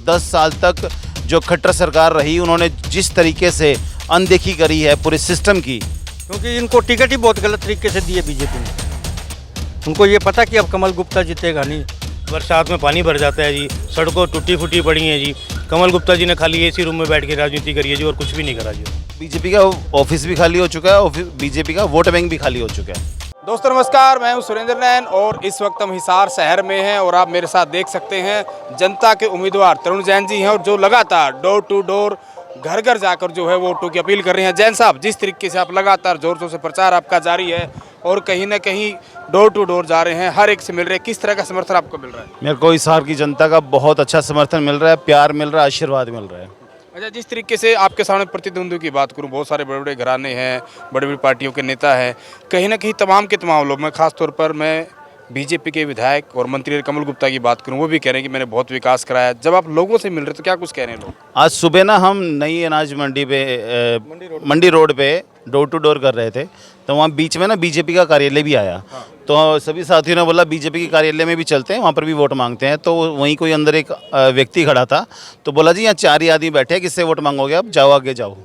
10 साल तक जो खट्टर सरकार रही, उन्होंने जिस तरीके से अनदेखी करी है पूरे सिस्टम की, क्योंकि इनको टिकट ही बहुत गलत तरीके से दिए बीजेपी ने। उनको ये पता कि अब कमल गुप्ता जीतेगा नहीं। बरसात में पानी भर जाता है जी, सड़कों टूटी फूटी पड़ी हैं जी। कमल गुप्ता जी ने खाली एसी रूम में बैठ के राजनीति करी है जी, और कुछ भी नहीं करा जी। बीजेपी का ऑफिस भी खाली हो चुका है, बीजेपी का वोट बैंक भी खाली हो चुका है। दोस्तों नमस्कार, मैं हूं सुरेंद्र नैन और इस वक्त हम हिसार शहर में हैं और आप मेरे साथ देख सकते हैं जनता के उम्मीदवार तरुण जैन जी हैं और जो लगातार डोर टू डोर घर घर जाकर जो है वोटों की अपील कर रहे हैं। जैन साहब, जिस तरीके से आप लगातार जोर जोर से प्रचार आपका जारी है और कहीं ना कहीं डोर टू डोर जा रहे हैं, हर एक से मिल रहे हैं, किस तरह का समर्थन आपको मिल रहा है? मेरे को हिसार की जनता का बहुत अच्छा समर्थन मिल रहा है, प्यार मिल रहा है, आशीर्वाद मिल रहा है। अच्छा, जिस तरीके से आपके सामने प्रतिद्वंद्वी की बात करूं, बहुत सारे बड़े बड़े घराने हैं, बड़ी बड़ी पार्टियों के नेता हैं, कहीं ना कहीं तमाम के तमाम लोग, मैं खासतौर पर मैं बीजेपी के विधायक और मंत्री कमल गुप्ता की बात करूं, वो भी कह रहे हैं कि मैंने बहुत विकास कराया। जब आप लोगों से मिल रहे तो क्या कुछ कह रहे हैं लोग? आज सुबह ना हम नई अनाज मंडी पे मंडी रोड पे डोर टू डोर कर रहे थे, तो वहाँ बीच में ना बीजेपी का कार्यालय भी आया। तो सभी साथियों ने बोला बीजेपी के कार्यालय में भी चलते हैं, वहाँ पर भी वोट मांगते हैं। तो वहीं कोई अंदर एक व्यक्ति खड़ा था, तो बोला जी यहाँ 4 ही आदमी बैठे हैं, किससे वोट मांगोगे, आप जाओ आगे जाओ।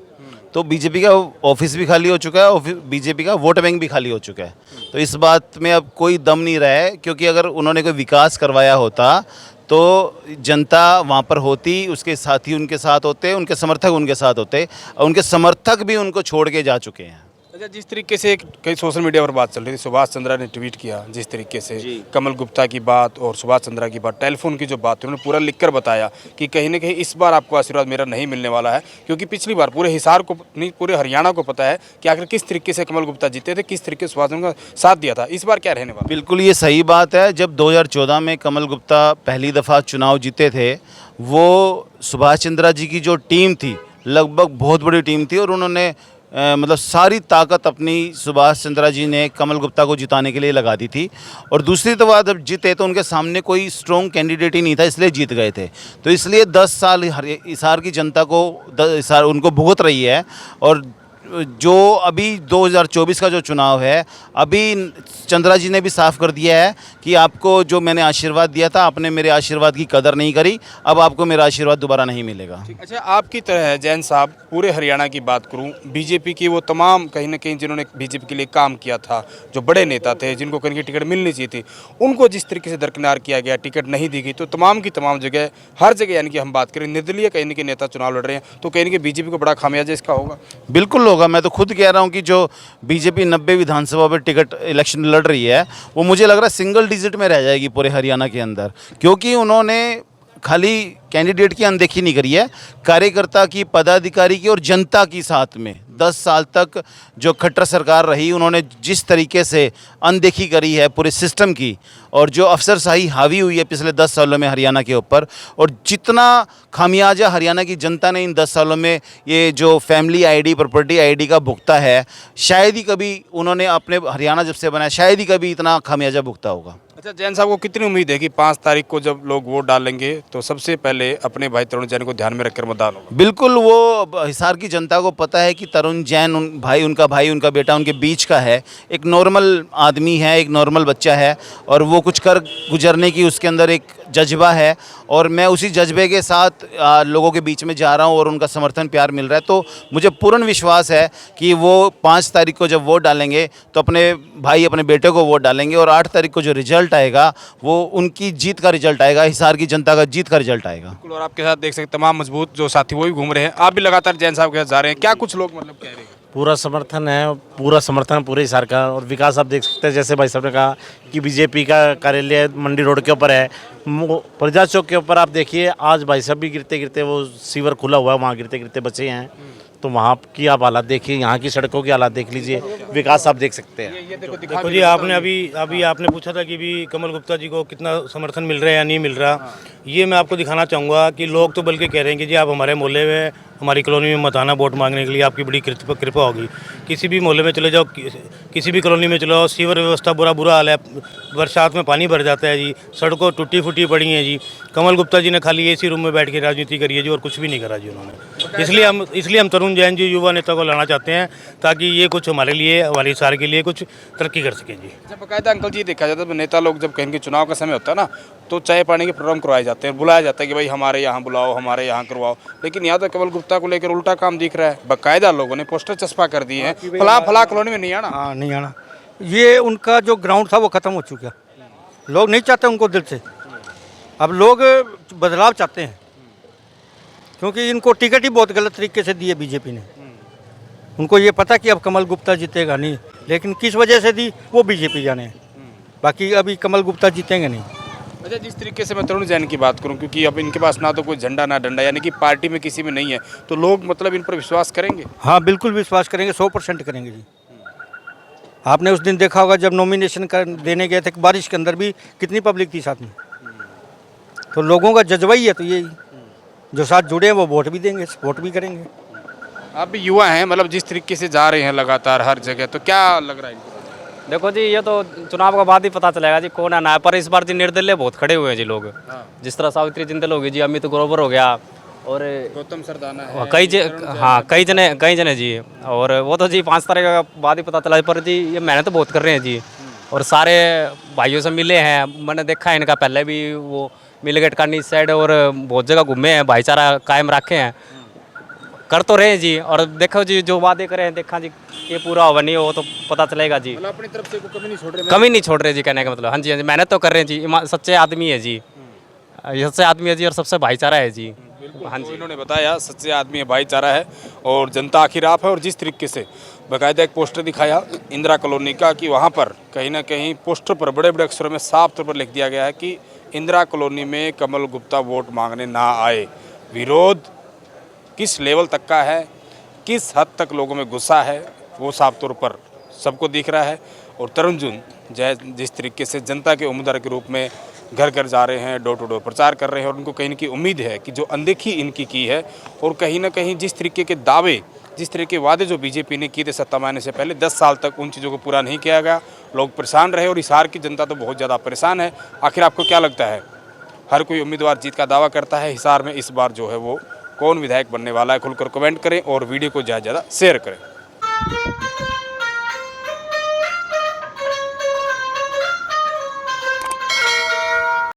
तो बीजेपी का ऑफिस भी खाली हो चुका है और बीजेपी का वोट बैंक भी खाली हो चुका है। तो इस बात में अब कोई दम नहीं रहा है, क्योंकि अगर उन्होंने कोई विकास करवाया होता तो जनता वहाँ पर होती, उसके साथी उनके साथ होते, उनके समर्थक उनके साथ होते, और उनके समर्थक भी उनको छोड़ के जा चुके हैं। अच्छा, जिस तरीके से कई सोशल मीडिया पर बात चल रही थी, सुभाष चंद्रा ने ट्वीट किया जिस तरीके से कमल गुप्ता की बात और सुभाष चंद्रा की बात, टेलीफोन की जो बात उन्होंने पूरा लिखकर बताया कि कहीं ना कहीं इस बार आपको आशीर्वाद मेरा नहीं मिलने वाला है, क्योंकि पिछली बार पूरे हिसार को नहीं, पूरे हरियाणा को पता है कि आखिर किस तरीके से कमल गुप्ता जीते थे, किस तरीके से सुभाष चंद्रा का साथ दिया था। इस बार क्या रहने वाला? बिल्कुल ये सही बात है। जब 2014 में कमल गुप्ता पहली दफ़ा चुनाव जीते थे, वो सुभाष चंद्रा जी की जो टीम थी, लगभग बहुत बड़ी टीम थी, और उन्होंने मतलब सारी ताकत अपनी सुभाष चंद्रा जी ने कमल गुप्ता को जिताने के लिए लगा दी थी। और दूसरी दफ़ा जब जीते तो उनके सामने कोई स्ट्रॉन्ग कैंडिडेट ही नहीं था, इसलिए जीत गए थे। तो इसलिए 10 साल हिसार की जनता को हिसार उनको भुगत रही है। और जो अभी 2024 का जो चुनाव है, अभी चंद्रा जी ने भी साफ कर दिया है कि आपको जो मैंने आशीर्वाद दिया था, आपने मेरे आशीर्वाद की कदर नहीं करी, अब आपको मेरा आशीर्वाद दोबारा नहीं मिलेगा। अच्छा, आपकी तरह है जैन साहब, पूरे हरियाणा की बात करूं, बीजेपी की वो तमाम कहीं ना कहीं जिन्होंने बीजेपी के लिए काम किया था, जो बड़े नेता थे, जिनको कहीं टिकट मिलनी चाहिए थी, उनको जिस तरीके से दरकिनार किया गया, टिकट नहीं दी गई, तो तमाम की तमाम जगह, हर जगह यानी कि हम बात करें निर्दलीय कहीं ना कहीं नेता चुनाव लड़ रहे हैं, तो कहीं ना कहीं बीजेपी को बड़ा खामियाजा इसका होगा। बिल्कुल होगा। मैं तो खुद कह रहा हूं कि जो बीजेपी 90 विधानसभा पे टिकट इलेक्शन लड़ रही है, वो मुझे लग रहा है सिंगल डिजिट में रह जाएगी पूरे हरियाणा के अंदर, क्योंकि उन्होंने खाली कैंडिडेट की अनदेखी नहीं करी है, कार्यकर्ता की, पदाधिकारी की और जनता की साथ में 10 साल तक जो खट्टर सरकार रही, उन्होंने जिस तरीके से अनदेखी करी है पूरे सिस्टम की, और जो अफसरशाही हावी हुई है पिछले 10 सालों में हरियाणा के ऊपर, और जितना खामियाजा हरियाणा की जनता ने इन 10 सालों में ये जो फैमिली आईडी, प्रॉपर्टी आईडी का भुगता है, शायद ही कभी उन्होंने अपने हरियाणा जब से बनाया, शायद ही कभी इतना खामियाजा भुगता होगा। अच्छा, जैन साहब को कितनी उम्मीद है कि 5 तारीख को जब लोग वोट डालेंगे तो सबसे पहले अपने भाई तरुण जैन को ध्यान में रखकर मतदान होगा? बिल्कुल, वो हिसार की जनता को पता है कि तरुण जैन उनका बेटा उनके बीच का है, एक नॉर्मल आदमी है, एक नॉर्मल बच्चा है, और वो कुछ कर गुजरने की उसके अंदर एक जज्बा है, और मैं उसी जज्बे के साथ लोगों के बीच में जा रहा हूँ और उनका समर्थन प्यार मिल रहा है। तो मुझे पूर्ण विश्वास है कि वो 5 तारीख को जब वोट डालेंगे तो अपने भाई, अपने बेटे को वोट डालेंगे, और 8 तारीख को जो रिजल्ट आएगा वो उनकी जीत का रिजल्ट आएगा, हिसार की जनता का जीत का रिजल्ट आएगा। और आपके साथ देख सकते तमाम मजबूत जो साथी वो भी घूम रहे हैं, आप भी लगातार जैन साहब के साथ जा रहे हैं, क्या कुछ लोग मतलब कह रहे हैं? पूरा समर्थन है, पूरा समर्थन पूरे हिसार का, और विकास आप देख सकते हैं, जैसे भाई साहब ने कहा कि बीजेपी का कार्यालय मंडी रोड के ऊपर है, प्रजा चौक के ऊपर आप देखिए, आज भाई साहब भी गिरते गिरते वो सीवर खुला हुआ है, वहाँ गिरते गिरते बचे हैं। तो वहाँ की आप हालात देखिए, यहाँ की सड़कों की हालात देख लीजिए, विकास आप देख सकते हैं। ये देखो जी, आपने अभी आपने पूछा था कि भी कमल गुप्ता जी को कितना समर्थन मिल रहा है या नहीं मिल रहा, ये मैं आपको दिखाना चाहूँगा कि लोग तो बल्कि कह रहे हैं कि जी आप हमारे मोहल्ले में, हमारी कॉलोनी में मत आना वोट मांगने के लिए, आपकी बड़ी कृपा होगी। किसी भी मोहल्ले में चले जाओ, किसी भी कॉलोनी में चले जाओ, सीवर व्यवस्था बुरा हाल है, बरसात में पानी भर जाता है जी, सड़कों टूटी फूटी पड़ी हैं जी। कमल गुप्ता जी ने खाली एसी रूम में बैठ के राजनीति करी है जी, और कुछ भी नहीं करा जी उन्होंने। इसलिए हम तरुण जैन जी युवा नेता को लाना चाहते हैं, ताकि ये कुछ हमारे लिए, हमारे हिसार के लिए कुछ तरक्की कर सकें जी। जब बाकायदा अंकल जी देखा जाता है, नेता लोग जब कहीं के चुनाव का समय होता है ना, तो चाय पानी के प्रोग्राम करवाए जाते हैं, बुलाया जाता है कि भाई हमारे यहाँ बुलाओ, हमारे यहाँ करवाओ। लेकिन यहाँ तो कमल गुप्ता को लेकर उल्टा काम दिख रहा है। बाकायदा लोगों ने पोस्टर चस्पा कर दिए हैं, फला फला कॉलोनी में नहीं आना। हाँ, नहीं आना। ये उनका जो ग्राउंड था वो ख़त्म हो चुका। लोग नहीं चाहते उनको दिल से। अब लोग बदलाव चाहते हैं, क्योंकि इनको टिकट ही बहुत गलत तरीके से दी है बीजेपी ने। उनको ये पता कि अब कमल गुप्ता जीतेगा नहीं, लेकिन किस वजह से दी वो बीजेपी जाने। बाकी अभी कमल गुप्ता जीतेंगे नहीं। अच्छा, जिस तरीके से मैं तरुण जैन की बात करूं, क्योंकि अब इनके पास ना तो कोई झंडा ना डंडा, यानी कि पार्टी में किसी में नहीं है, तो लोग मतलब इन पर विश्वास करेंगे? हाँ, बिल्कुल विश्वास करेंगे, 100% करेंगे जी। आपने उस दिन देखा होगा जब नॉमिनेशन देने गए थे, बारिश के अंदर भी कितनी पब्लिक थी साथ में। तो लोगों का जज्बा ही है, तो यही जो साथ जुड़े हैं वो वोट भी देंगे, सपोर्ट भी करेंगे। आप भी युवा हैं, मतलब जिस तरीके से जा रहे हैं लगातार हर जगह, तो क्या लग रहा है इनको? देखो जी, ये तो चुनाव के बाद ही पता चलेगा जी कौन आना है। पर इस बार जी निर्दलीय बहुत खड़े हुए हैं जी लोग। जिस तरह सावित्री जिंदल होगी जी, अमित ग्रोवर हो गया, और गौतम सरदाना है, हाँ कई जने जी। और वो तो जी 5 तारीख के बाद ही पता चला। पर जी ये मेहनत बहुत कर रहे हैं जी, और सारे भाइयों से मिले हैं। मैंने देखा है इनका पहले भी, वो मिलगेट का नीच साइड और बहुत जगह घूमे हैं, भाईचारा कायम रखे हैं, कर तो रहे हैं जी। और देखो जी जो वादे करे हैं, देखा जी ये पूरा होगा नहीं हो तो पता चलेगा जी। मतलब अपनी तरफ से कोई कमी नहीं छोड़ रहे? कमी नहीं छोड़ रहे जी, कहने का मतलब। हाँ जी, हाँ जी, मेहनत तो कर रहे हैं जी, सच्चे आदमी है जी, ये सच्चे आदमी है जी, और सबसे भाईचारा है जी। हाँ तो जी, इन्होंने बताया सच्चे आदमी है, भाईचारा है, और जनता आखिर आप है। और जिस तरीके से बाकायदा एक पोस्टर दिखाया इंदिरा कॉलोनी का, कि वहाँ पर कहीं ना कहीं पोस्टर पर बड़े बड़े अक्षरों में साफ तौर पर लिख दिया गया है कि इंदिरा कॉलोनी में कमल गुप्ता वोट मांगने ना आए। विरोध किस लेवल तक का है, किस हद तक लोगों में गुस्सा है, वो साफ तौर पर सबको दिख रहा है। और तरुण जैन जिस तरीके से जनता के उम्मीदवार के रूप में घर घर जा रहे हैं, डोर टू डोर प्रचार कर रहे हैं, और उनको कहीं ना कहीं उम्मीद है कि जो अनदेखी इनकी की है, और कहीं ना कहीं जिस तरीके के दावे, जिस तरह के वादे जो बीजेपी ने किए थे सत्ता में आने से पहले, 10 साल तक उन चीज़ों को पूरा नहीं किया गया, लोग परेशान रहे। और हिसार की जनता तो बहुत ज़्यादा परेशान है। आखिर आपको क्या लगता है, हर कोई उम्मीदवार जीत का दावा करता है, हिसार में इस बार जो है वो कौन विधायक बनने वाला है? खुलकर कमेंट करें और वीडियो को ज़्यादा से ज़्यादा शेयर करें।